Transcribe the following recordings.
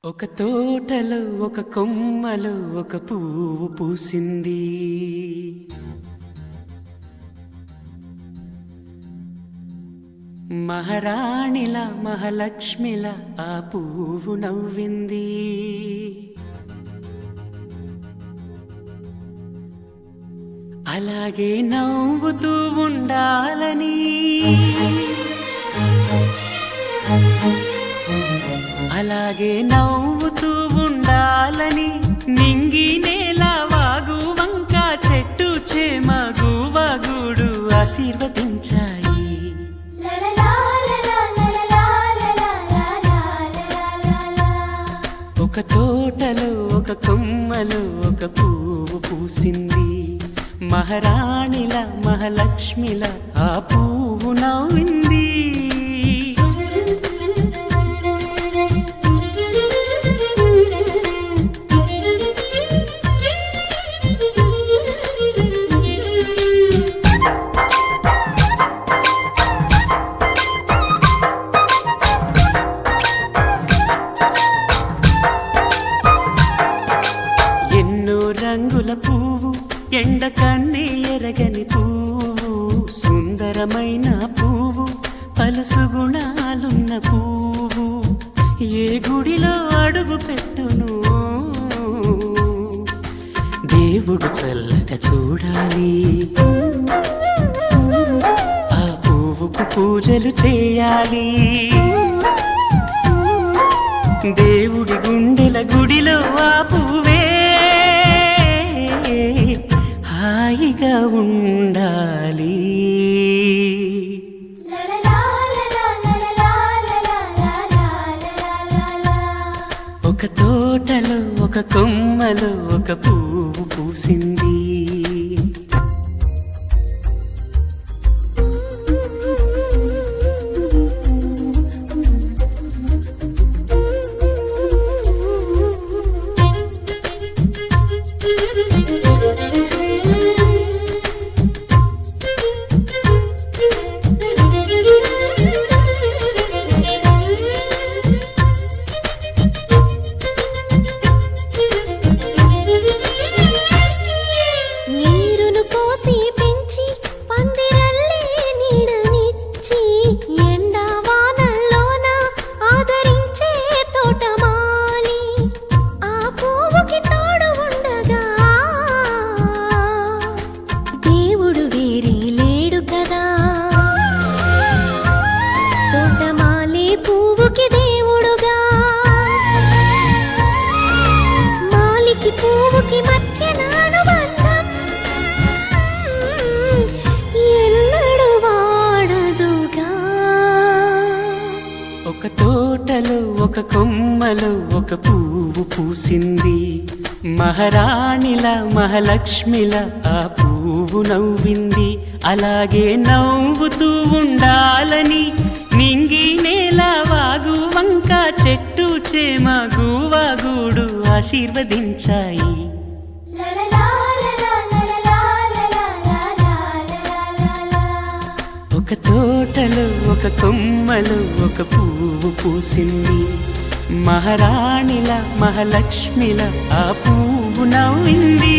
ఒక తోటలో ఒక కొమ్మలో ఒక పువ్వు పూసింది. మహారాణిలా మహాలక్ష్మిలా ఆ పువ్వు నవ్వింది. అలాగే నవ్వుతూ ఉండాలని, అలాగే నవ్వుతూ ఉండాలని నింగి నేల వాగు వంక చెట్టు చేమ గువగూడు ఆశీర్వదించాయి. ఒక తోటలో ఒక కొమ్మలో ఒక పువ్వు పూసింది. మహారాణిల మహాలక్ష్మిల ఆ పువ్వు నవ్వింది. రంగుల పువ్వు, ఎండ కన్నే ఎరగని పువ్వు, సుందరమైన పువ్వు, పలుసు గుణాలున్న పువ్వు, ఏ గుడిలో అడుగు పెట్టును దేవుడు చల్లగా చూడాలి. ఆ పువ్వుకు పూజలు చేయాలి. దేవుడి గుండెల గుడిలో ఆ పువ్వే హాయిగా ఉండాలి. ఒక తోటలో ఒక కొమ్మలో ఒక పువ్వు పూసింది. ఒక తోటలో ఒక కొమ్మలో ఒక పువ్వు పూసింది. మహారాణిల మహాలక్ష్మిల ఆ పువ్వు నవ్వింది. అలాగే నవ్వుతూ ఉండాలని నింగి నేల వాగు వంక చెట్టు చేమ గువగూడు ఆశీర్వదించాయి. ఒక తోటలో ఒక కొమ్మలో ఒక పువ్వు పూసింది. మహారాణిల మహాలక్ష్మిల ఆ పువ్వు నవ్వింది.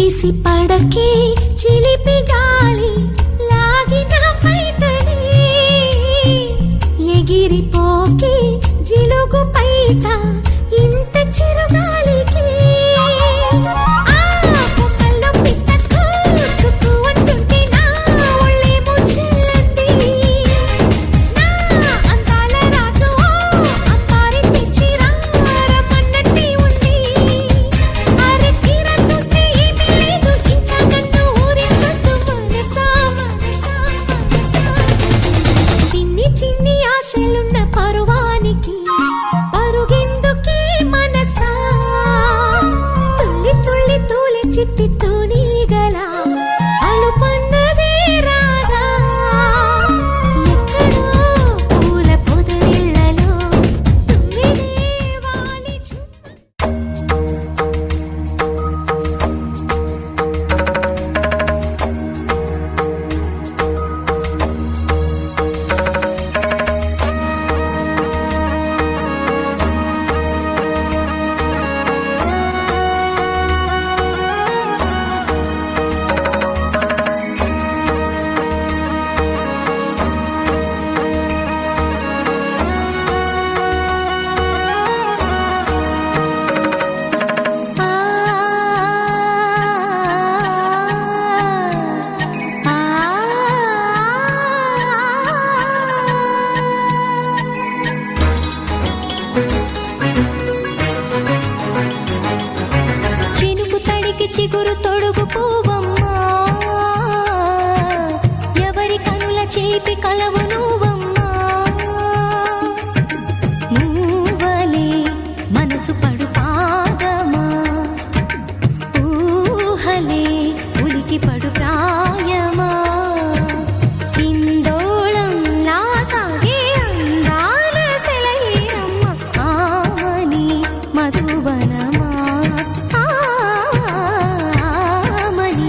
ఎగిసి పడకే చిలిపి గాలి లాగిన బయటనే ఎగిరిపోకే జిలుగు పైట ఇంత చిరుగాలికి చిగురు తొడుగు పూవమ్మా ఎవరి కనుల చేపి కలవు నువ్వమ్మా మూవలే మనసు పడు పాదమా ఊహలే ఉలికి పడు ప్రాయమా ఇందోళం నా సాగే అందాల సెలయేరమ్మ ఆమని మధువనమా మని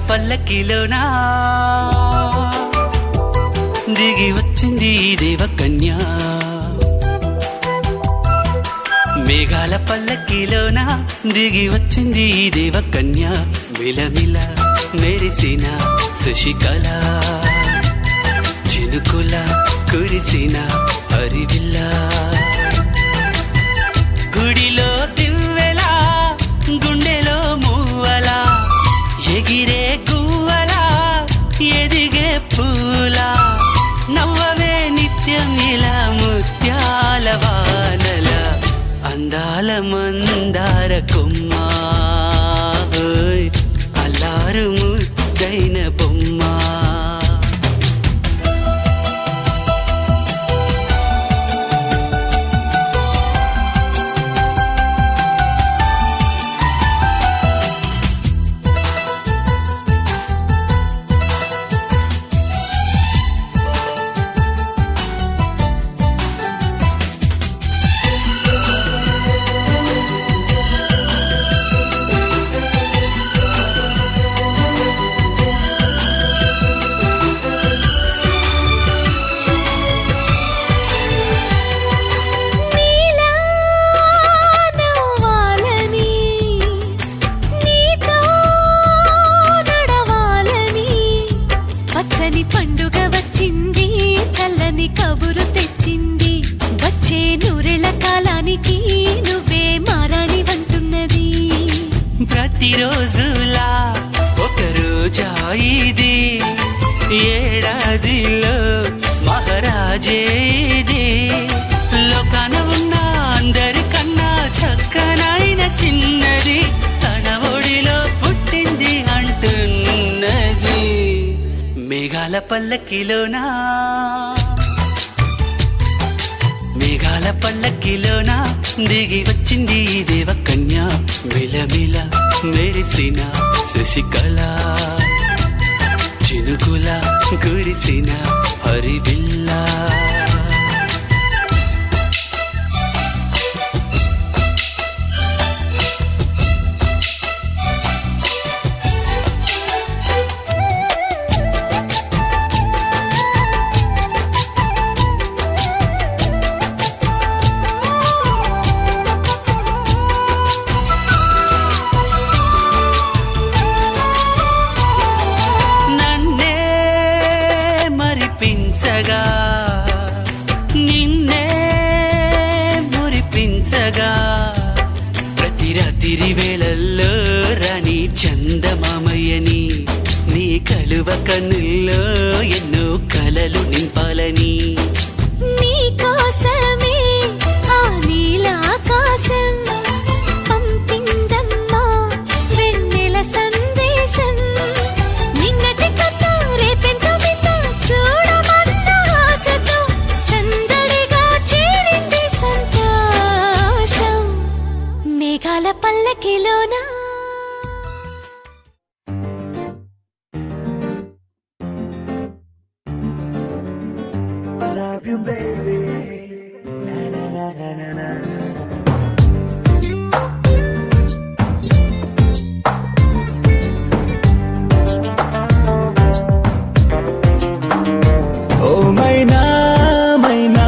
పల్లకిలోనా దిగి వచ్చింది దేవకన్య మేఘాల పల్లకిలోన దిగి వచ్చింది దేవకన్య మిలమిల మెరిసిన శశికళ చినుకుల కురిసిన హరివిల్ల గుడిలో దివ్వెలా గుండెలో మూవలా ఎగిరే గువ్వలా ఎదిగే పూలా నవ్వవే నిత్యం ఇలా ముత్యాల వానల అందాల మందార కొమ్మ అల్లారు ముద్దైన బొమ్మ పండుగ వచ్చింది చల్లని కబురు తెచ్చింది వచ్చే నూరెళ్ళ కాలానికి నువ్వే మారాణి వంటున్నది ప్రతిరోజులా ఒక రోజా ఇది ఏడాదిలో మహారాజే ఇది లోకాన ఉన్న అందరికన్నా చక్కనైన చిన్నది తన ఒడిలో పుట్టింది అంటున్నది మేఘాల పల్లకిలోనా మేఘాల పల్లకిలోనా దిగి వచ్చింది దేవకన్య మిలమిల మెరిసిన శశికళ చినుకుల కురిసిన హరివిల్ల నిన్నే మురిపించగా ప్రతి రాత్రి వేళల్లో రాణి చందమామయ్యని నీ కలువ కన్నుల్లో ఎన్నో కలలు నింపాలని నీ కోసమే ఆ నీలాకాశం పంపిందమ్మా వెన్నెల సందేశం నిన్నటి కథ రేపెంతో బిడ్డ చూడమన్న ఆశతో సందడిగా చేరింది సంతోషం మేఘాల పల్లకిలోనా love you, baby. Na na na na na na. ఓ మైనా మైనా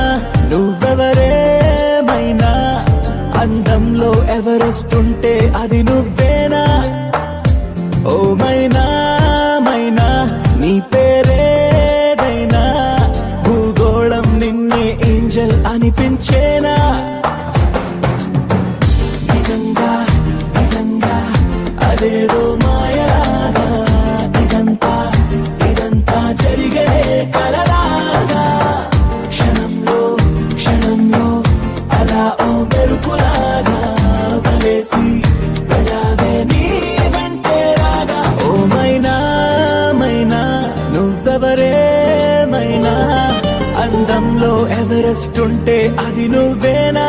నువ్వెవరే మైనా అందంలో ఎవరెస్ట్ ఉంటే అది నువ్వేనా ఓ మైనా మైనా నీ పేరేదైనా భూగోళం నిన్నే ఏంజల్ అనిపించేనా నిజంగా నిజంగా అదేదో మాయలాగా ఇదంతా ఇదంతా జరిగే కలలాగా క్షణంలో క్షణంలో అలా ఓ మెరుపులాగా వలేసి వెళ్ళావే నీ వెంటే రాగా ఓ మైనా మైనా నువ్వెవరే మైనా అందంలో ఎవరెస్ట్ ఉంటే అది నువ్వేనా